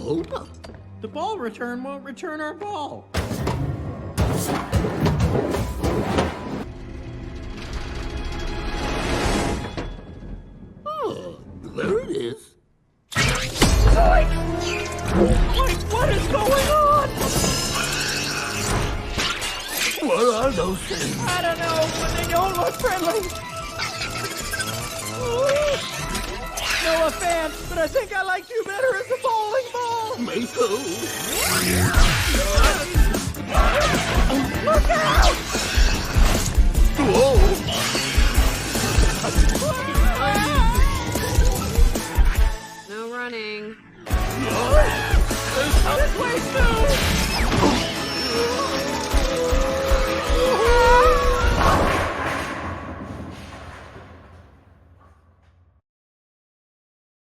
Hold up. The ball return won't return our ball. Oh, there it is. Wait, what is going on? What are those things? I don't know, but they don't look friendly. No offense, but I think I like you better as a bowling ball. Me too. Look out! Whoa! No running.